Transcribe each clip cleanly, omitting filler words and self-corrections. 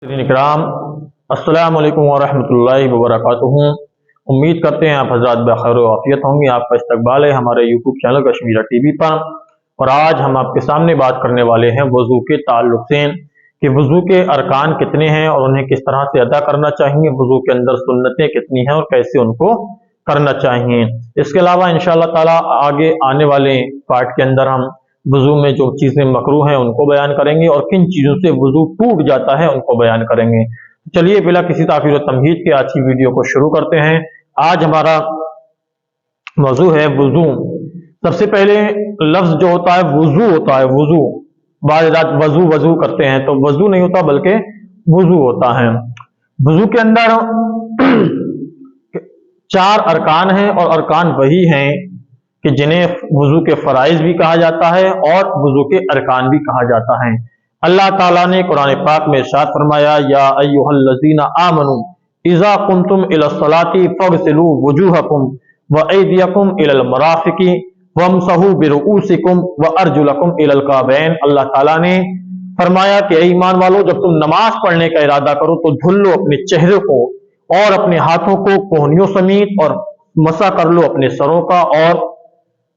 इकराम अस्सलाम वालेकुम वरहमतुल्लाहि वबरकातुहू। उम्मीद करते हैं आप हजरात बखैर आफियत होंगे। आपका इस्तकबाल है हमारे यूट्यूब चैनल कश्मीरा टीवी पर। और आज हम आपके सामने बात करने वाले हैं वज़ू के ताल्लुक से कि वज़ू के अरकान कितने हैं और उन्हें किस तरह से अदा करना चाहिए, वज़ू के अंदर सुन्नतें कितनी हैं और कैसे उनको करना चाहिए। इसके अलावा इंशाअल्लाह ताला आगे आने वाले पार्ट के अंदर हम वज़ू में जो चीज़ें मकरूह हैं उनको बयान करेंगे और किन चीज़ों से वज़ू टूट जाता है उनको बयान करेंगे। चलिए बिला किसी ताख़ीर व तमहीद के आज की वीडियो को शुरू करते हैं। आज हमारा मौजू है वज़ू। सबसे पहले लफ्ज़ जो होता है वज़ू होता है, वज़ू बाद वज़ू वज़ू करते हैं तो वज़ू नहीं होता बल्कि वज़ू होता है। वज़ू के अंदर 4 अरकान हैं और अरकान वही हैं कि जिन्हें वज़ू के फ़राइज़ भी कहा जाता है और वज़ू के अरकान भी कहा जाता है। अल्लाह ताला ने कुरान पाक में इरशाद फरमाया, या अय्युहल्लज़ीना आमनू इज़ा कुंतुम इलस्सलाति फ़ग़सिलू वुजूहकुम व अयदियकुम इलल मराफ़िक़ि वमसहू बिरुऊसिकुम व अर्जुलकुम इलल काबैन। अल्लाह ताला ने फरमाया कि ऐ ईमान वालों, जब तुम नमाज पढ़ने का इरादा करो तो धुल लो अपने चेहरे को और अपने हाथों को कोहनियों समेत और मसा कर लो अपने सरों का और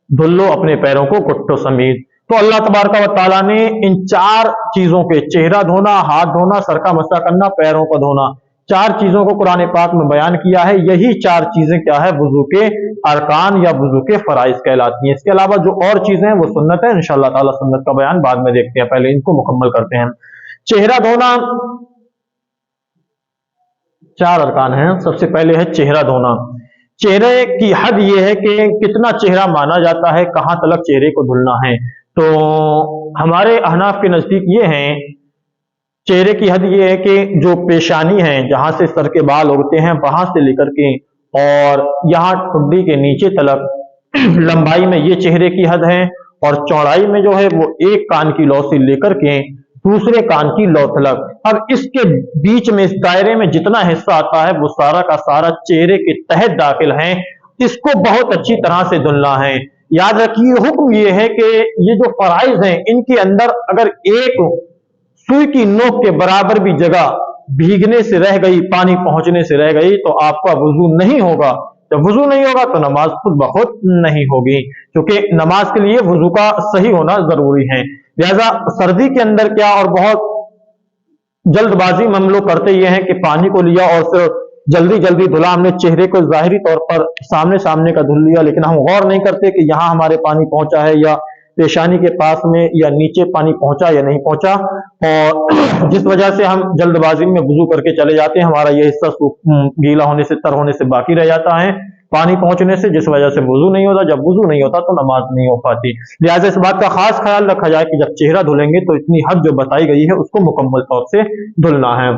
धुल लो अपने पैरों को घुटनों समेत। तो अल्लाह तबारक व तआला ने इन 4 चीजों के, चेहरा धोना, हाथ धोना, सर का मसा करना, पैरों को धोना, 4 चीजों को कुरान पाक में बयान किया है। यही 4 चीजें क्या है, वज़ू के अरकान या वज़ू के फराइज कहलाती हैं। इसके अलावा जो और चीजें हैं वो सुन्नत है। इंशाअल्लाह ताला सुन्नत का बयान बाद में देखते हैं, पहले इनको मुकम्मल करते हैं। चेहरा धोना 4 अरकान हैं। सबसे पहले है चेहरा धोना। चेहरे की हद यह है कि कितना चेहरा माना जाता है, कहां तलक चेहरे को धुलना है। तो हमारे अहनाफ के नजदीक ये है, चेहरे की हद ये है कि जो पेशानी है, जहां से सर के बाल उगते हैं वहां से लेकर के और यहाँ ठुड्डी के नीचे तलक लंबाई में ये चेहरे की हद है। और चौड़ाई में जो है वो एक कान की लौ से लेकर के दूसरे कान की लौ तलक। अब इसके बीच में, इस दायरे में जितना हिस्सा आता है वो सारा का सारा चेहरे के तहत दाखिल है। इसको बहुत अच्छी तरह से धुलना है। याद रखिए, हुक्म ये है कि ये जो फराइज हैं इनके अंदर अगर एक सुई की नोक के बराबर भी जगह भीगने से रह गई, पानी पहुंचने से रह गई, तो आपका वज़ू नहीं होगा। जब वज़ू नहीं होगा तो नमाज खुद ब खुद नहीं होगी, क्योंकि नमाज के लिए वज़ू का सही होना जरूरी है। लिहाजा सर्दी के अंदर क्या, और बहुत जल्दबाजी में हम लोग करते ये हैं कि पानी को लिया और सिर्फ जल्दी जल्दी धुला, हमने चेहरे को जाहिरी तौर पर सामने सामने का धुल लिया, लेकिन हम गौर नहीं करते कि यहाँ हमारे पानी पहुंचा है या पेशानी के पास में या नीचे पानी पहुंचा या नहीं पहुंचा। और जिस वजह से हम जल्दबाजी में वज़ू करके चले जाते हैं, हमारा ये हिस्सा गीला होने से, तर होने से बाकी रह जाता है पानी पहुंचने से, जिस वजह से वज़ू नहीं होता। जब वज़ू नहीं होता तो नमाज नहीं हो पाती। लिहाजा इस बात का खास ख्याल रखा जाए कि जब चेहरा धुलेंगे तो इतनी हद जो बताई गई है उसको मुकम्मल तौर से धुलना है।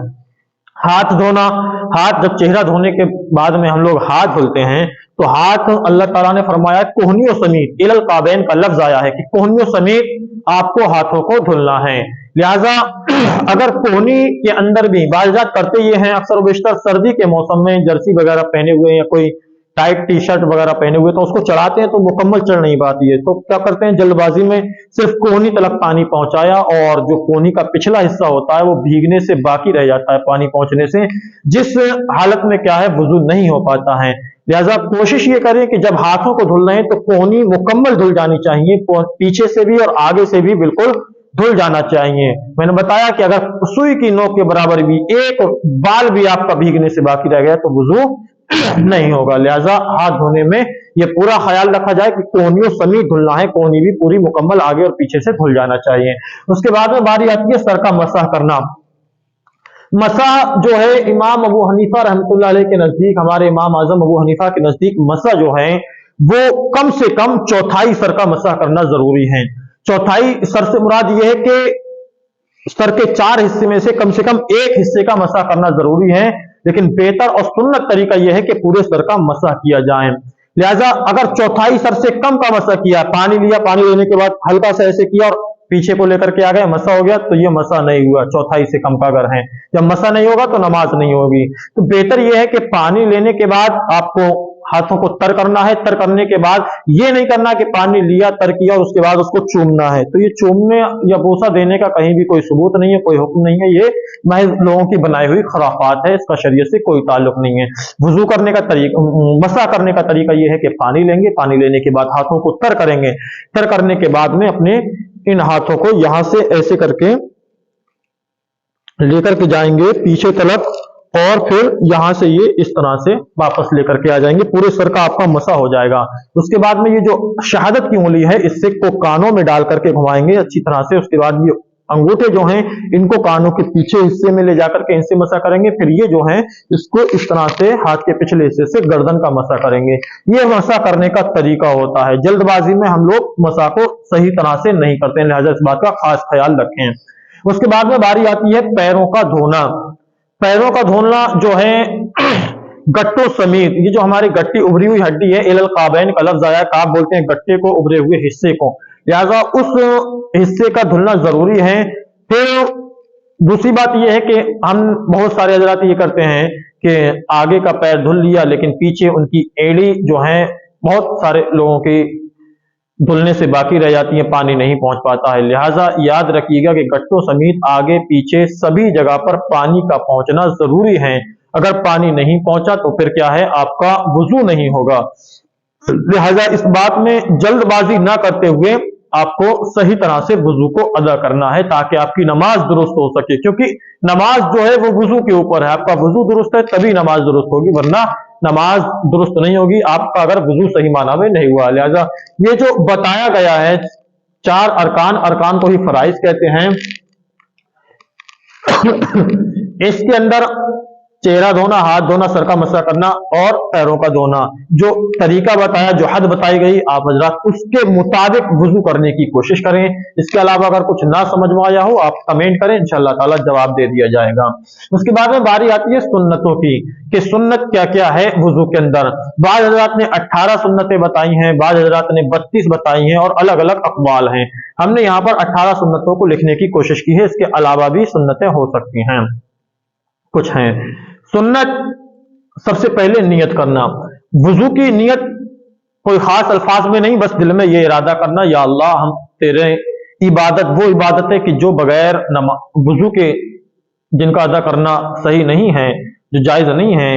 हाथ धोना, हाथ जब चेहरा धोने के बाद में हम लोग हाथ धुलते हैं तो हाथ अल्लाह ताला ने फरमाया कोहनियों समेत, इलल काबैन का लफ्ज आया है कि कोहनियों समेत आपको हाथों को धुलना है। लिहाजा अगर कोहनी के अंदर भी बाज़ात करते ये हैं, अक्सर बेशतर सर्दी के मौसम में जर्सी वगैरह पहने हुए या कोई टाइट टी शर्ट वगैरह पहने हुए तो उसको चढ़ाते हैं तो मुकम्मल चढ़ नहीं पाती है। तो क्या करते हैं, जल्दबाजी में सिर्फ कोहनी तलक पानी पहुंचाया और जो कोहनी का पिछला हिस्सा होता है वो भीगने से बाकी रह जाता है पानी पहुंचने से, जिस हालत में क्या है वज़ू नहीं हो पाता है। लिहाजा कोशिश ये करें कि जब हाथों को धुल रहे हैं तो कोहनी मुकम्मल धुल जानी चाहिए, पीछे से भी और आगे से भी बिल्कुल धुल जाना चाहिए। मैंने बताया कि अगर सुई की नोक के बराबर भी एक बाल भी आपका भीगने से बाकी रह गया तो वज़ू नहीं होगा। लिहाजा हाथ धोने में यह पूरा ख्याल रखा जाए कि कोहनियों समेत धुलना है, कोहनी भी पूरी मुकम्मल आगे और पीछे से धुल जाना चाहिए। उसके बाद में बारी आती है सर का मसाह करना। मसाह जो है इमाम अबू हनीफा रहमतुल्लाह अलैह के नजदीक, हमारे इमाम आजम अबू हनीफा के नजदीक मसा जो है वो कम से कम चौथाई सर का मसाह करना जरूरी है। चौथाई सर से मुराद यह है कि सर के 4 हिस्से में से कम एक हिस्से का मसाह करना जरूरी है, लेकिन बेहतर और सुन्नत तरीका यह है कि पूरे सर का मसाह किया जाए। लिहाजा अगर चौथाई सर से कम का मसाह किया, पानी लिया, पानी लेने के बाद हल्का सा ऐसे किया और पीछे को लेकर के आ गए, मसा हो गया, तो ये मसा नहीं हुआ, चौथाई से कम का अगर है। जब मसा नहीं होगा तो नमाज नहीं होगी। तो बेहतर यह है कि पानी लेने के बाद आपको हाथों को तर करना है। तर करने के बाद ये नहीं करना कि पानी लिया, तर किया और उसके बाद उसको चूमना है। तो ये चूमने या बोसा देने का कहीं भी कोई सबूत नहीं है, कोई हुक्म नहीं है, ये महज लोगों की बनाई हुई खुराफात है, इसका शरीयत से कोई ताल्लुक नहीं है। वुजू करने का तरीका, मसा करने का तरीका ये है कि पानी लेंगे, पानी लेने के बाद हाथों को तर करेंगे। तर करने के बाद में अपने इन हाथों को यहां से ऐसे करके लेकर के जाएंगे पीछे तरफ, और फिर यहां से ये इस तरह से वापस लेकर के आ जाएंगे। पूरे सर का आपका मसा हो जाएगा। उसके बाद में ये जो शहादत की उंगली है, इससे को कानों में डाल करके घुमाएंगे अच्छी तरह से। उसके बाद ये अंगूठे जो हैं इनको कानों के पीछे हिस्से में ले जाकर के इनसे मसा करेंगे। फिर ये जो है इसको इस तरह से हाथ के पिछले हिस्से से गर्दन का मसा करेंगे। ये मसा करने का तरीका होता है। जल्दबाजी में हम लोग मसा को सही तरह से नहीं करते हैं, लिहाजा इस बात का खास ख्याल रखें। उसके बाद में बारी आती है पैरों का धोना। पैरों का धोना जो है गट्टों समेत, ये जो हमारी गट्टी उभरी हुई हड्डी है, इलल काबैन का लफ्ज आया, काब बोलते हैं गट्टे को, उभरे हुए हिस्से को, लिहाजा उस हिस्से का धुलना जरूरी है। फिर दूसरी बात यह है कि हम बहुत सारे हजरात ये करते हैं कि आगे का पैर धुल लिया लेकिन पीछे उनकी एड़ी जो है बहुत सारे लोगों की धुलने से बाकी रह जाती है, पानी नहीं पहुंच पाता है। लिहाजा याद रखिएगा कि गट्टों समेत आगे पीछे सभी जगह पर पानी का पहुंचना जरूरी है। अगर पानी नहीं पहुंचा तो फिर क्या है, आपका वुजू नहीं होगा। लिहाजा इस बात में जल्दबाजी ना करते हुए आपको सही तरह से वुजू को अदा करना है ताकि आपकी नमाज दुरुस्त हो सके, क्योंकि नमाज जो है वो वुजू के ऊपर है। आपका वुजू दुरुस्त है तभी नमाज दुरुस्त होगी, वरना नमाज दुरुस्त नहीं होगी आपका अगर वुजू सही माना में नहीं हुआ। लिहाजा ये जो बताया गया है 4 अरकान, अरकान को ही फराइज कहते हैं, इसके अंदर चेहरा धोना, हाथ धोना, सर का मसा करना और पैरों का धोना, जो तरीका बताया, जो हद बताई गई, आप हजरात उसके मुताबिक वुजू करने की कोशिश करें। इसके अलावा अगर कुछ ना समझ में आया हो आप कमेंट करें, इंशाअल्लाह ताला जवाब दे दिया जाएगा। उसके बाद में बारी आती है सुन्नतों की कि सुन्नत क्या क्या है वुजू के अंदर। बाद हजरात ने 18 सुन्नतें बताई हैं, बाद हजरात ने 32 बताई हैं और अलग अलग अक़वाल हैं। हमने यहाँ पर 18 सुन्नतों को लिखने की कोशिश की है, इसके अलावा भी सुन्नतें हो सकती हैं, कुछ हैं। सुन्नत सबसे पहले नियत करना। वुजू की नियत कोई खास अल्फाज में नहीं, बस दिल में ये इरादा करना, या अल्लाह हम तेरे इबादत, वो इबादत है कि जो बगैर वुजू के जिनका अदा करना सही नहीं है, जो जायज नहीं है,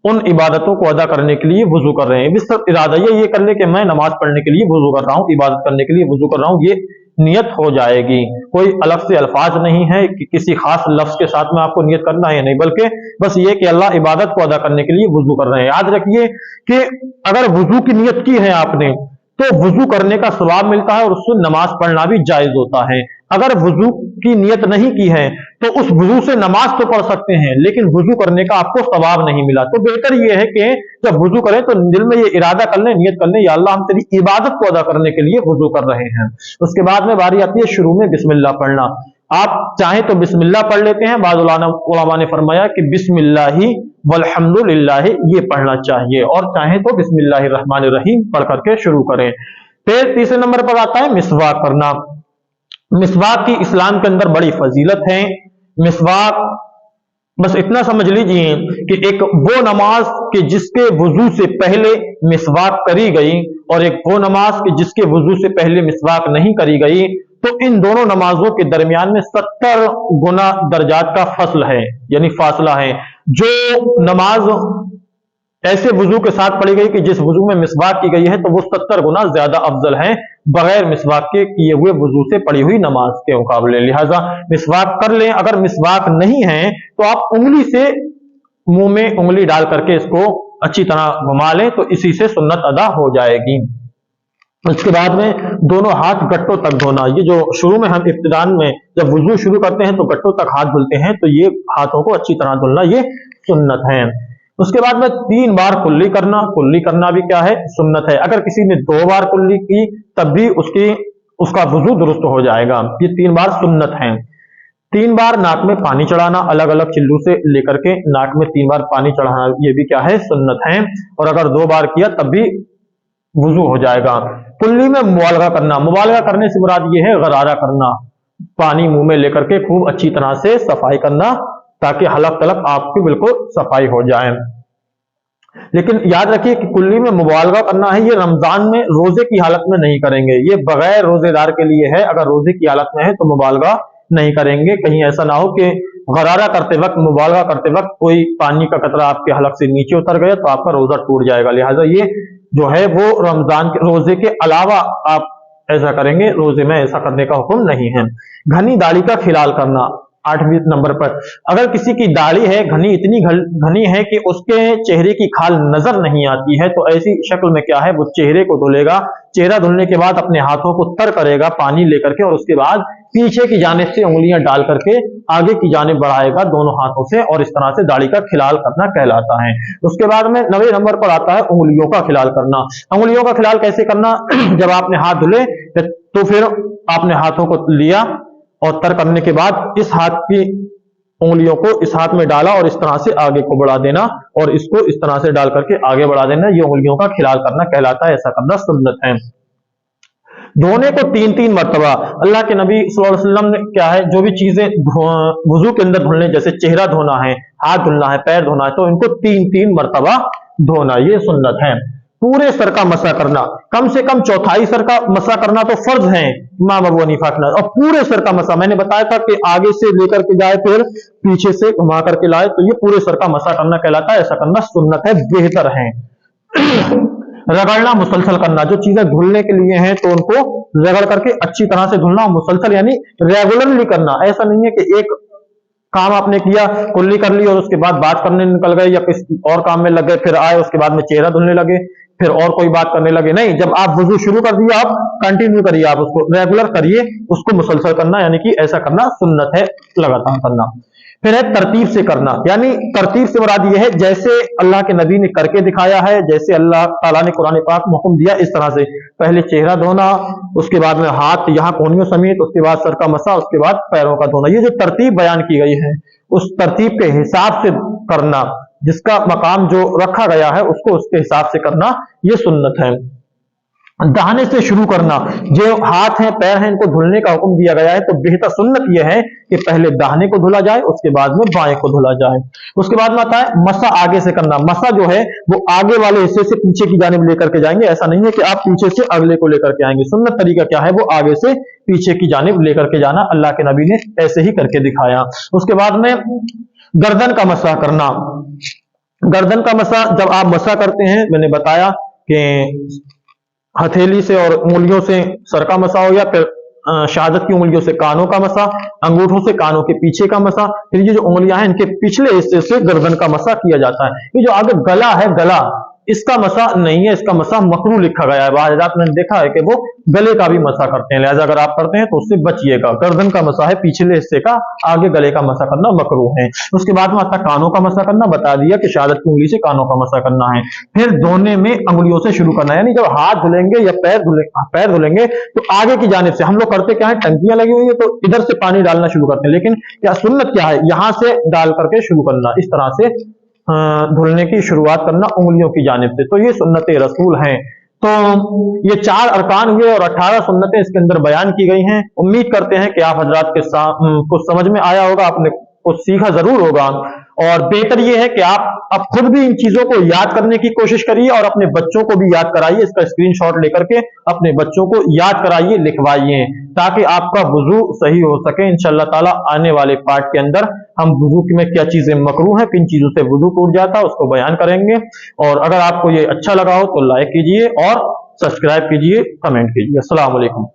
उन इबादतों को अदा करने के लिए वुजू कर रहे हैं। इस इरादा ये कर ले कि मैं नमाज पढ़ने के लिए वुजू कर रहा हूँ, इबादत करने के लिए वुजू कर रहा हूँ, ये नियत हो जाएगी। कोई अलग से अल्फाज नहीं है कि किसी खास लफ्ज के साथ में आपको नियत करना है, नहीं, बल्कि बस ये कि अल्लाह इबादत को अदा करने के लिए वुजू कर रहे हैं। याद रखिए कि अगर वुजू की नियत की है आपने तो वुजू करने का सवाब मिलता है और उससे नमाज पढ़ना भी जायज होता है। अगर वुजू की नियत नहीं की है तो उस वुजू से नमाज तो पढ़ सकते हैं लेकिन वुजू करने का आपको सवाब नहीं मिला। तो बेहतर यह है कि जब वुजू करें तो दिल में ये इरादा कर लें, नियत कर लें, या अल्लाह हम तेरी इबादत को अदा करने के लिए वुजू कर रहे हैं। उसके बाद में बारी आती है शुरू में बिस्मिल्लाह पढ़ना। आप चाहें तो बिस्मिल्लाह पढ़ लेते हैं, बाद उलमा ने फरमाया कि बिस्मिल्लाहि वल्हम्दुलिल्लाहि ये पढ़ना चाहिए, और चाहें तो बिस्मिल्लाहिर रहमानिर रहीम पढ़ करके शुरू करें। फिर तीसरे नंबर पर आता है मिसवाक करना। मिसवाक की इस्लाम के अंदर बड़ी फजीलत है। मिसवाक बस इतना समझ लीजिए कि एक वो नमाज कि जिसके वुजू से पहले मिसवाक करी गई और एक वो नमाज कि जिसके वुजू से पहले मिसवाक नहीं करी गई, तो इन दोनों नमाजों के दरमियान में 70 गुना दर्जात का फसल है, यानी फासला है। जो नमाज ऐसे वुजू के साथ पढ़ी गई कि जिस वुजू में मिसवाक की गई है तो वो 70 गुना ज्यादा अफजल है बगैर मिसवाक के किए हुए वुजू से पढ़ी हुई नमाज के मुकाबले। लिहाजा मिसवाक कर लें। अगर मिसवाक नहीं है तो आप उंगली से मुंह में उंगली डाल करके इसको अच्छी तरह घुमा लें तो इसी से सुन्नत अदा हो जाएगी। उसके बाद में दोनों हाथ गट्टों तक धोना। ये जो शुरू में हम इब्तिदान में जब वुजू शुरू करते हैं तो गट्टों तक हाथ धुलते हैं, तो ये हाथों को अच्छी तरह धुलना ये सुन्नत है। उसके बाद में 3 बार कुल्ली करना। कुल्ली करना भी क्या है, सुन्नत है। अगर किसी ने 2 बार कुल्ली की तब भी उसका वुजू दुरुस्त हो जाएगा। ये 3 बार सुन्नत है। 3 बार नाक में पानी चढ़ाना, अलग अलग चिल्लू से लेकर के नाक में 3 बार पानी चढ़ाना, ये भी क्या है, सुन्नत है। और अगर 2 बार किया तब भी वुजू हो जाएगा। कुल्ली में मुबालगा करना। मुबालगा करने से मुराद ये है गरारा करना, पानी मुंह में लेकर के खूब अच्छी तरह से सफाई करना ताकि हलक तलक आपकी बिल्कुल सफाई हो जाए। लेकिन याद रखिए कि कुल्ली में मुबालगा करना है, ये रमजान में रोजे की हालत में नहीं करेंगे, ये बगैर रोजेदार के लिए है। अगर रोजे की हालत में है तो मुबालगा नहीं करेंगे। कहीं ऐसा ना हो कि गरारा करते वक्त, मुबालगा करते वक्त कोई पानी का कतरा आपके हलक से नीचे उतर गया तो आपका रोजा टूट जाएगा। लिहाजा ये जो है वो रमजान के रोजे के अलावा आप ऐसा करेंगे, रोजे में ऐसा करने का हुक्म नहीं है। घनी दाढ़ी का खिलाल करना 8वें नंबर पर, अगर किसी की दाढ़ी है घनी, इतनी घनी है कि उसके चेहरे की खाल नजर नहीं आती है, तो ऐसी शक्ल में क्या है, वो चेहरे को धुलेगा। चेहरा धुलने के बाद अपने हाथों को तर करेगा पानी लेकर के, और उसके बाद पीछे की जानिब से उंगलियां डाल करके आगे की जानिब बढ़ाएगा दोनों हाथों से, और इस तरह से दाढ़ी का खिलाल करना कहलाता है। उसके बाद में 9वें नंबर पर आता है उंगलियों का खिलाल करना। उंगलियों का खिलाल कैसे करना? जब आपने हाथ धुले तो फिर आपने हाथों को लिया और तर करने के बाद इस हाथ की उंगलियों को इस हाथ में डाला और इस तरह से आगे को बढ़ा देना, और इसको इस तरह से डाल करके आगे बढ़ा देना, ये उंगलियों का खिलाल करना कहलाता है। ऐसा करना सुन्नत है। धोने को 3-3 मरतबा, अल्लाह के नबी सल्लल्लाहु अलैहि वसल्लम ने क्या है, जो भी चीजें वुजू के अंदर धुलने, जैसे चेहरा धोना है, हाथ धुलना है, पैर धोना है, तो इनको 3-3 मरतबा धोना, ये सुन्नत है। पूरे सर का मसा करना, कम से कम चौथाई सर का मसा करना तो फर्ज है इमाम अबू हनीफा के, और पूरे सर का मसा, मैंने बताया था कि आगे से लेकर के जाए फिर पीछे से घुमा करके लाए, तो ये पूरे सर का मसा करना कहलाता है। ऐसा करना सुन्नत है, बेहतर है। रगड़ना, मुसलसल करना, जो चीजें धुलने के लिए हैं तो उनको रगड़ करके अच्छी तरह से धुलना, मुसलसल यानी रेगुलरली करना। ऐसा नहीं है कि एक काम आपने किया, कुल्ली कर ली और उसके बाद बात करने निकल गए या किसी और काम में लग गए, फिर आए उसके बाद में चेहरा धुलने लगे, फिर और कोई बात करने लगे। नहीं, जब आप वुजू शुरू कर दिया आप कंटिन्यू करिए, आप उसको रेगुलर करिए, उसको मुसलसल करना, यानी कि ऐसा करना सुन्नत है, लगातार करना। फिर है तरतीब से करना, यानी तरतीब से मुराद ये है जैसे अल्लाह के नबी ने करके दिखाया है, जैसे अल्लाह ताला ने कुरान पाक में हुक्म दिया, इस तरह से पहले चेहरा धोना, उसके बाद में हाथ यहाँ कोहनियों समेत, उसके बाद सर का मसा, उसके बाद पैरों का धोना। ये जो तरतीब बयान की गई है उस तरतीब के हिसाब से करना, जिसका मकाम जो रखा गया है उसको उसके हिसाब से करना, ये सुन्नत है। दाहिने से शुरू करना, जो हाथ हैं पैर हैं इनको धुलने का हुक्म दिया गया है, तो बेहतर सुन्नत यह है कि पहले दाहिने को धुला जाए, उसके बाद में बाएं को धुला जाए। उसके बाद में आता है मसा आगे से करना। मसा जो है वो आगे वाले हिस्से से पीछे की जानिब लेकर के जाएंगे, ऐसा नहीं है कि आप पीछे से अगले को लेकर के आएंगे। सुन्नत तरीका क्या है, वो आगे से पीछे की जानिब लेकर के जाना, अल्लाह के नबी ने ऐसे ही करके दिखाया। उसके बाद में गर्दन का मसा करना। गर्दन का मसा जब आप मसा करते हैं, मैंने बताया कि हथेली से और उंगलियों से सर का मसा हो, या फिर शहादत की उंगलियों से कानों का मसा, अंगूठों से कानों के पीछे का मसा, फिर ये जो उंगलियां हैं इनके पिछले हिस्से से गर्दन का मसा किया जाता है। ये जो आगे गला है, गला इसका मसा नहीं है, इसका मसा मकरूह लिखा गया है। बाज़ मैंने देखा है कि वो गले का भी मसा करते हैं, लिहाजा अगर आप करते हैं तो उससे बचिएगा। गर्दन का मसा है पिछले हिस्से का, आगे गले का मसा करना मकरूह है। उसके बाद में आता कानों का मसा करना, बता दिया कि शहादत की उंगली से कानों का मसा करना है। फिर धोने में अंगुलियों से शुरू करना, यानी जब हाथ धुलेंगे या पैर धुलेंगे तो आगे की जानिब से, हम लोग करते क्या है, टंकियां लगी हुई है तो इधर से पानी डालना शुरू करते हैं, लेकिन क्या सुन्नत क्या है, यहां से डाल करके शुरू करना, इस तरह से धुलने की शुरुआत करना उंगलियों की जानिब से। तो ये सुन्नत रसूल हैं। तो ये 4 अरकान हुए और 18 सुन्नतें इसके अंदर बयान की गई हैं। उम्मीद करते हैं कि आप हजरात के साथ कुछ समझ में आया होगा, आपने कुछ सीखा जरूर होगा, और बेहतर ये है कि आप अब खुद भी इन चीजों को याद करने की कोशिश करिए और अपने बच्चों को भी याद कराइए। इसका स्क्रीनशॉट लेकर के अपने बच्चों को याद कराइए, लिखवाइए, ताकि आपका वुजू सही हो सके। इंशाअल्लाह ताला आने वाले पार्ट के अंदर हम वुजू में क्या चीजें मकरूह है, किन चीजों से वुजू टूट जाता है, उसको बयान करेंगे। और अगर आपको ये अच्छा लगा हो तो लाइक कीजिए और सब्सक्राइब कीजिए, कमेंट कीजिए। अस्सलाम वालेकुम।